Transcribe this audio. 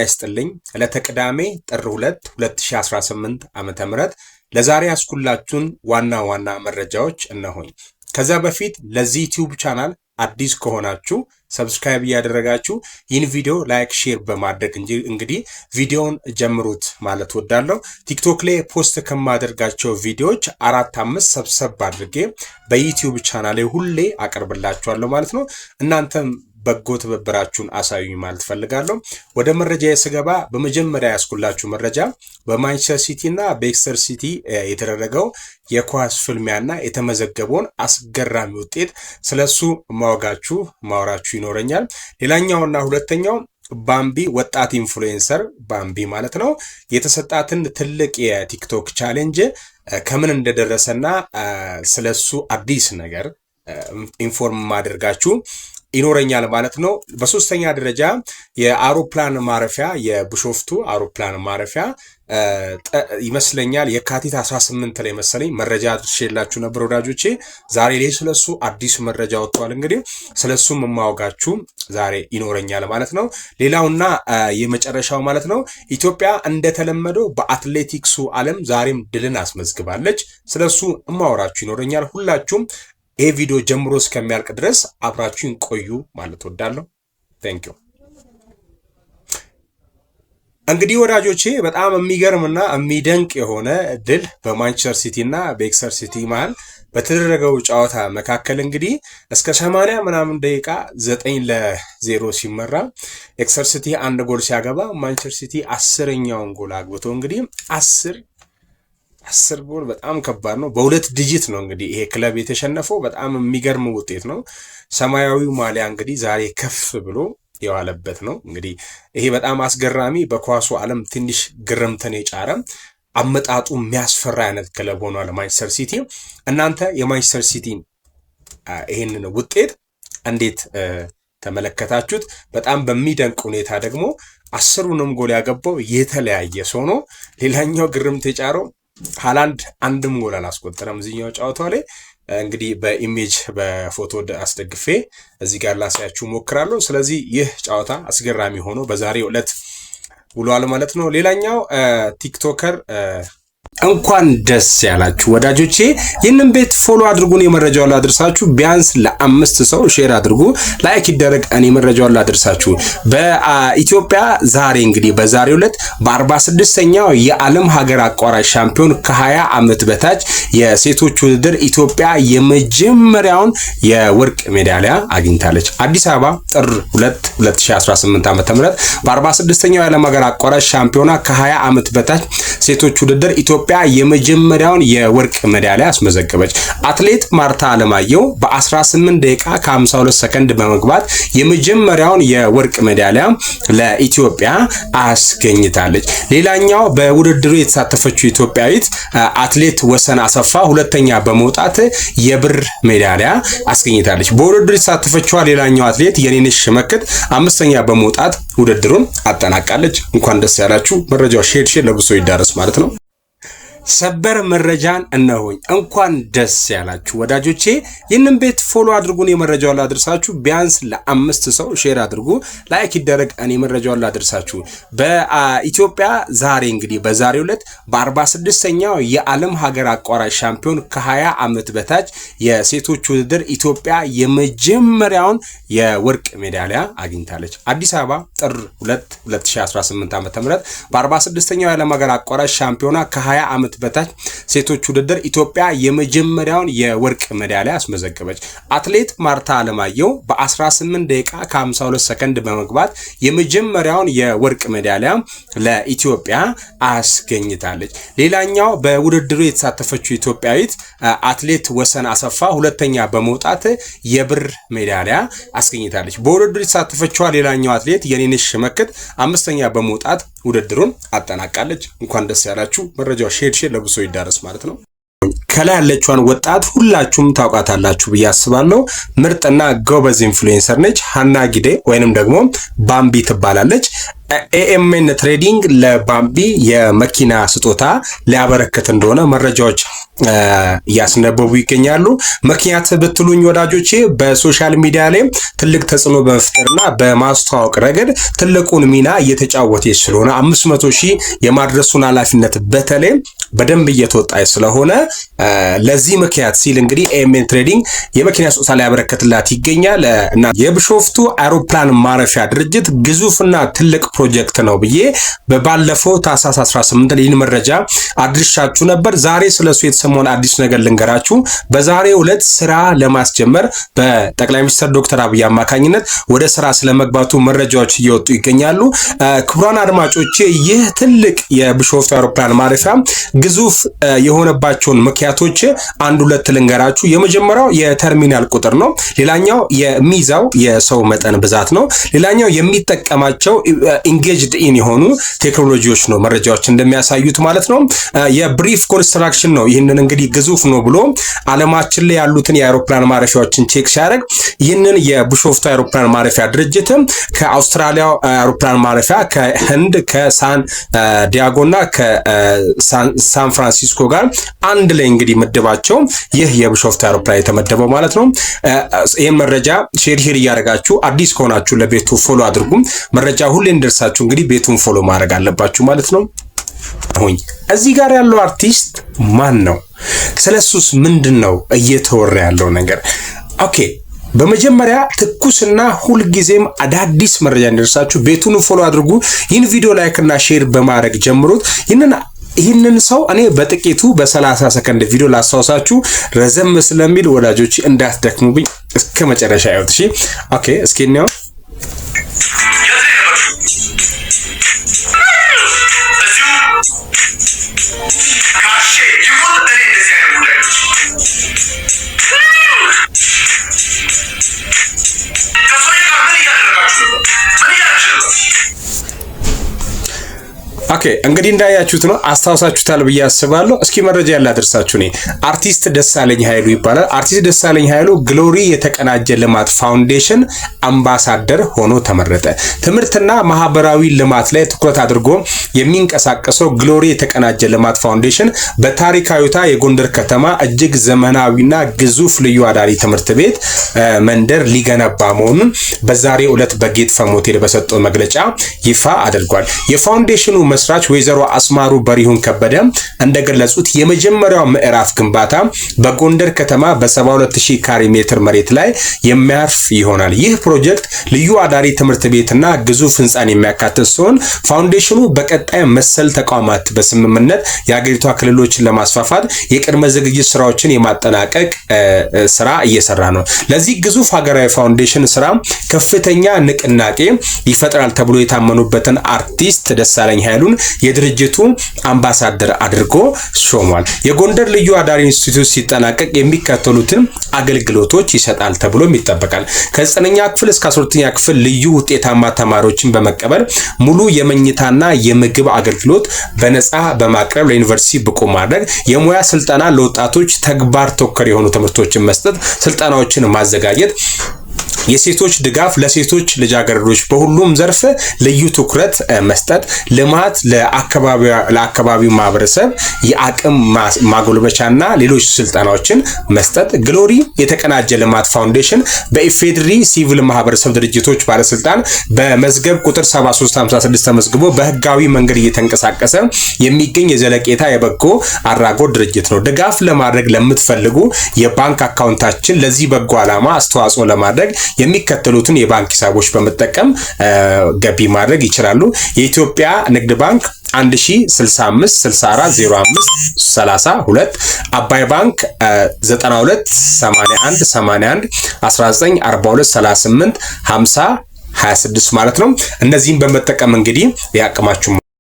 ይስጥልኝ ለተቀዳሜ ጥር 2 2018 ዓመተ ምህረት ለዛሬ ያስኩላችሁን ዋና መረጃዎች እነሆኝ። ከዛ በፊት ለዚህ ዩቲዩብ ቻናል አዲስ ከሆናችሁ ሰብስክራይብ ያደረጋችሁ ይህን ቪዲዮ ላይክ ሼር በማድረግ እንግዲህ ቪዲዮውን ጀምሩት ማለት ወዳለሁ። ቲክቶክ ላይ ፖስት ከማደርጋቸው ቪዲዮዎች 4-5 ሰብሰብ አድርጌ በዩቲዩብ ቻናሌ ሁሌ አቀርብላችኋለሁ ማለት ነው። እናንተም በጎ ትብብራችሁን አሳዩኝ ማለት ፈልጋለሁ። ወደ መረጃ የስገባ በመጀመሪያ ያስኩላችሁ መረጃ በማንቸስተር ሲቲ እና በኤክስተር ሲቲ የተደረገው የኳስ ፍልሚያና የተመዘገበውን አስገራሚ ውጤት ስለሱ ማወራችሁ ይኖረኛል። ሌላኛውና ሁለተኛው ባምቢ ወጣት ኢንፍሉዌንሰር ባምቢ ማለት ነው የተሰጣትን ትልቅ የቲክቶክ ቻሌንጅ ከምን እንደደረሰና ስለሱ አዲስ ነገር ኢንፎርም ማድረጋችሁ ይኖረኛል ማለት ነው። በሶስተኛ ደረጃ የአውሮፕላን ማረፊያ የቢሾፍቱ አውሮፕላን ማረፊያ ይመስለኛል የካቲት 18 ላይ መሰለኝ መረጃ አድርሼላችሁ ነበር ወዳጆቼ። ዛሬ ላይ ስለሱ አዲስ መረጃ ወጥቷል። እንግዲህ ስለሱ የማወጋችሁ ዛሬ ይኖረኛል ማለት ነው። ሌላውና የመጨረሻው ማለት ነው ኢትዮጵያ እንደተለመደው በአትሌቲክሱ ዓለም ዛሬም ድልን አስመዝግባለች። ስለሱ የማወራችሁ ይኖረኛል። ሁላችሁም ይህ ቪዲዮ ጀምሮ እስከሚያልቅ ድረስ አብራችሁን ቆዩ ማለት ወዳለሁ። ቴንክ ዩ። እንግዲህ ወዳጆቼ በጣም የሚገርምና የሚደንቅ የሆነ ድል በማንቸስተር ሲቲ እና በኤክስተር ሲቲ መሃል በተደረገው ጨዋታ መካከል እንግዲህ እስከ 80 ምናምን ደቂቃ 9-0 ሲመራ ኤክስተር ሲቲ አንድ ጎል ሲያገባ ማንቸስተር ሲቲ 10ኛውን ጎል አግብቶ እንግዲህ 10 ጎል በጣም ከባድ ነው። በሁለት ዲጂት ነው እንግዲህ ይሄ ክለብ የተሸነፈው። በጣም የሚገርም ውጤት ነው። ሰማያዊው ማሊያ እንግዲህ ዛሬ ከፍ ብሎ የዋለበት ነው። እንግዲህ ይሄ በጣም አስገራሚ በኳሱ ዓለም ትንሽ ግርምትን የጫረ አመጣጡ የሚያስፈራ አይነት ክለብ ሆኗል ማንቸስተር ሲቲ። እናንተ የማንቸስተር ሲቲን ይሄንን ውጤት እንዴት ተመለከታችሁት? በጣም በሚደንቅ ሁኔታ ደግሞ 10ሩንም ጎል ያገባው የተለያየ ሰው ነው። ሌላኛው ግርምት የጫረው ሃላንድ አንድም ጎል አላስቆጠረም እዚህኛው ጨዋታ ላይ። እንግዲህ በኢሜጅ በፎቶ አስደግፌ እዚህ ጋር ላሳያችሁ ሞክራለሁ። ስለዚህ ይህ ጨዋታ አስገራሚ ሆኖ በዛሬው ዕለት ውሏል ማለት ነው። ሌላኛው ቲክቶከር እንኳን ደስ ያላችሁ ወዳጆቼ። ይህንን ቤት ፎሎ አድርጉን፣ የመረጃውን ላድርሳችሁ። ቢያንስ ለ5 ሰው ሼር አድርጉ፣ ላይክ ይደረግ፣ እኔ መረጃውን ላድርሳችሁ። በኢትዮጵያ ዛሬ እንግዲህ በዛሬው ዕለት በ46ኛው የዓለም ሀገር አቋራጭ ሻምፒዮን ከ20 ዓመት በታች የሴቶች ውድድር ኢትዮጵያ የመጀመሪያውን የወርቅ ሜዳሊያ አግኝታለች። አዲስ አበባ ጥር 2 2018 ዓ.ም በ46ኛው የዓለም ሀገር አቋራጭ ሻምፒዮና ከ20 ዓመት በታች ሴቶች ውድድር ኢትዮጵያ የመጀመሪያውን የወርቅ ሜዳሊያ አስመዘገበች። አትሌት ማርታ አለማየሁ በ18 ደቂቃ ከ52 ሰከንድ በመግባት የመጀመሪያውን የወርቅ ሜዳሊያ ለኢትዮጵያ አስገኝታለች። ሌላኛው በውድድሩ የተሳተፈችው ኢትዮጵያዊት አትሌት ወሰን አሰፋ ሁለተኛ በመውጣት የብር ሜዳሊያ አስገኝታለች። በውድድሩ የተሳተፈችው ሌላኛው አትሌት የኔነሽ ሽመክት 5ኛ በመውጣት ውድድሩን አጠናቃለች። እንኳን ደስ ያላችሁ። መረጃው ሼር ለብሶ ይዳረስ ማለት ነው። ሰበር መረጃን እነሆኝ። እንኳን ደስ ያላችሁ ወዳጆቼ። ይህንን ቤት ፎሎ አድርጉን፣ የመረጃውን ላድርሳችሁ። ቢያንስ ለ5 ሰው ሼር አድርጉ፣ ላይክ ይደረግ፣ እኔ መረጃውን ላድርሳችሁ። በኢትዮጵያ ዛሬ እንግዲህ በዛሬው ዕለት በ46ኛው የዓለም ሀገር አቋራጭ ሻምፒዮን ከ20 ዓመት በታች የሴቶች ውድድር ኢትዮጵያ የመጀመሪያውን የወርቅ ሜዳሊያ አግኝታለች። አዲስ አበባ ጥር 2 2018 ዓ.ም በ46ኛው የዓለም ሀገር አቋራጭ ሻምፒዮና ከ20 ዓመት በታች ሴቶች ውድድር ኢትዮጵያ የመጀመሪያውን የወርቅ ሜዳሊያ አስመዘገበች። አትሌት ማርታ አለማየሁ በ18 ደቂቃ ከ52 ሰከንድ በመግባት የመጀመሪያውን የወርቅ ሜዳሊያ ለኢትዮጵያ አስገኝታለች። ሌላኛው በውድድሩ የተሳተፈችው ኢትዮጵያዊት አትሌት ወሰን አሰፋ ሁለተኛ በመውጣት የብር ሜዳሊያ አስገኝታለች። በውድድሩ የተሳተፈችው ሌላኛው አትሌት የኔነሽ ሽመክት 5ኛ በመውጣት ውድድሩን አጠናቃለች። እንኳን ደስ ያላችሁ። መረጃው ሼር ለብሶ ይዳረስ ማለት ነው። ከላይ ያለችዋን ወጣት ሁላችሁም ታውቃታላችሁ ብዬ አስባለሁ። ምርጥና ጎበዝ ኢንፍሉዌንሰር ነች። ሀና ጊዴ ወይንም ደግሞ ባምቢ ትባላለች። ኤኤምኤን ትሬዲንግ ለባምቢ የመኪና ስጦታ ሊያበረክት እንደሆነ መረጃዎች እያስነበቡ ይገኛሉ። ምክንያት ብትሉኝ ወዳጆቼ በሶሻል ሚዲያ ላይ ትልቅ ተጽዕኖ በመፍጠርና በማስተዋወቅ ረገድ ትልቁን ሚና እየተጫወተች ስለሆነ 500,000 የማድረሱን ኃላፊነት በተለይ በደንብ እየተወጣች ስለሆነ ለዚህ ምክንያት ሲል እንግዲህ ኤኤምኤን ትሬዲንግ የመኪና ስጦታ ሊያበረክትላት ይገኛል እና የቢሾፍቱ አውሮፕላን ማረፊያ ድርጅት ግዙፍና ትልቅ ፕሮጀክት ነው ብዬ በባለፈው ታህሳስ 18 ይህን መረጃ አድርሻችሁ ነበር። ዛሬ ስለሱ የተሰማውን አዲስ ነገር ልንገራችሁ። በዛሬው ዕለት ስራ ለማስጀመር በጠቅላይ ሚኒስትር ዶክተር አብይ አማካኝነት ወደ ስራ ስለመግባቱ መረጃዎች እየወጡ ይገኛሉ። ክቡራን አድማጮቼ ይህ ትልቅ የቢሾፍቱ አውሮፕላን ማረፊያ ግዙፍ የሆነባቸውን ምክንያቶች አንድ ሁለት ልንገራችሁ። የመጀመሪያው የተርሚናል ቁጥር ነው። ሌላኛው የሚይዛው የሰው መጠን ብዛት ነው። ሌላኛው የሚጠቀማቸው ኢንጌጅድ ኢን የሆኑ ቴክኖሎጂዎች ነው፣ መረጃዎች እንደሚያሳዩት ማለት ነው። የብሪፍ ኮንስትራክሽን ነው። ይህንን እንግዲህ ግዙፍ ነው ብሎ ዓለማችን ላይ ያሉትን የአውሮፕላን ማረፊያዎችን ቼክ ሲያደርግ ይህንን የቢሾፍቱ አውሮፕላን ማረፊያ ድርጅት ከአውስትራሊያ አውሮፕላን ማረፊያ፣ ከህንድ ከሳን ዲያጎና ከሳን ፍራንሲስኮ ጋር አንድ ላይ እንግዲህ ምድባቸው ይህ የቢሾፍቱ አውሮፕላን የተመደበው ማለት ነው። ይህን መረጃ ሼር እያደረጋችሁ አዲስ ከሆናችሁ ለቤቱ ፎሎ አድርጉ። መረጃ ሁሌ እንደርሳችሁ እንግዲህ ቤቱን ፎሎ ማድረግ አለባችሁ ማለት ነው። አሁን እዚህ ጋር ያለው አርቲስት ማን ነው? ስለሱስ ምንድነው እየተወራ ያለው ነገር? ኦኬ በመጀመሪያ ትኩስና ሁልጊዜም አዳዲስ መረጃ እንደርሳችሁ ቤቱን ፎሎ አድርጉ። ይህን ቪዲዮ ላይክ እና ሼር በማድረግ ጀምሩት። ይህንን ሰው እኔ በጥቂቱ በ30 ሰከንድ ቪዲዮ ላስታውሳችሁ፣ ረዘም ስለሚል ወዳጆች እንዳትደክሙብኝ እስከ መጨረሻ ያዩት። እሺ ኦኬ እስኪ ነው ኦኬ እንግዲህ እንዳያችሁት ነው፣ አስታውሳችሁታል ብዬ አስባለሁ። እስኪ መረጃ ያላደርሳችሁ ነኝ። አርቲስት ደሳለኝ ኃይሉ ይባላል። አርቲስት ደሳለኝ ኃይሉ ግሎሪ የተቀናጀ ልማት ፋውንዴሽን አምባሳደር ሆኖ ተመረጠ። ትምህርትና ማህበራዊ ልማት ላይ ትኩረት አድርጎ የሚንቀሳቀሰው ግሎሪ የተቀናጀ ልማት ፋውንዴሽን በታሪካዊቷ የጎንደር ከተማ እጅግ ዘመናዊና ግዙፍ ልዩ አዳሪ ትምህርት ቤት መንደር ሊገነባ መሆኑን በዛሬው ዕለት በጌት ፈም ሆቴል በሰጠው መግለጫ ይፋ አድርጓል። የፋውንዴሽኑ መስራች ወይዘሮ አስማሩ በሪሁን ከበደ እንደገለጹት የመጀመሪያው ምዕራፍ ግንባታ በጎንደር ከተማ በ72000 ካሬ ሜትር መሬት ላይ የሚያርፍ ይሆናል። ይህ ፕሮጀክት ልዩ አዳሪ ትምህርት ቤትና ግዙፍ ህንፃን የሚያካትት ሲሆን ፋውንዴሽኑ በቀጣይ መሰል ተቋማት በስምምነት የአገሪቷ ክልሎችን ለማስፋፋት የቅድመ ዝግጅት ስራዎችን የማጠናቀቅ ስራ እየሰራ ነው። ለዚህ ግዙፍ ሀገራዊ ፋውንዴሽን ስራ ከፍተኛ ንቅናቄ ይፈጥራል ተብሎ የታመኑበትን አርቲስት ደሳለኝ ኃይሉን የድርጅቱ አምባሳደር አድርጎ ሾሟል። የጎንደር ልዩ አዳሪ ኢንስቲትዩት ሲጠናቀቅ የሚከተሉትን አገልግሎቶች ይሰጣል ተብሎ ይጠበቃል። ከ9ኛ ክፍል እስከ 12ኛ ክፍል ልዩ ውጤታማ ተማሪዎችን በመቀበል ሙሉ የመኝታና የምግብ አገልግሎት በነፃ በማቅረብ ለዩኒቨርሲቲ ብቁ ማድረግ፣ የሙያ ስልጠና ለወጣቶች ተግባር ተኮር የሆኑ ትምህርቶችን መስጠት፣ ስልጠናዎችን ማዘጋጀት፣ የሴቶች ድጋፍ ለሴቶች ልጃገረዶች በሁሉም ዘርፍ ልዩ ትኩረት መስጠት፣ ልማት ለአካባቢው ማህበረሰብ የአቅም ማጎልበቻና ሌሎች ስልጠናዎችን መስጠት። ግሎሪ የተቀናጀ ልማት ፋውንዴሽን በኢፌድሪ ሲቪል ማህበረሰብ ድርጅቶች ባለስልጣን በመዝገብ ቁጥር 7356 ተመዝግቦ በህጋዊ መንገድ እየተንቀሳቀሰ የሚገኝ የዘለቄታ የበጎ አድራጎት ድርጅት ነው። ድጋፍ ለማድረግ ለምትፈልጉ የባንክ አካውንታችን ለዚህ በጎ ዓላማ አስተዋጽኦ ለማድረግ የሚከተሉትን የባንክ ሂሳቦች በመጠቀም ገቢ ማድረግ ይችላሉ። የኢትዮጵያ ንግድ ባንክ 1065 64 05 32 አባይ ባንክ 92 81 81 19 42 38 50 26 ማለት ነው። እነዚህን በመጠቀም እንግዲህ ያቅማችሁ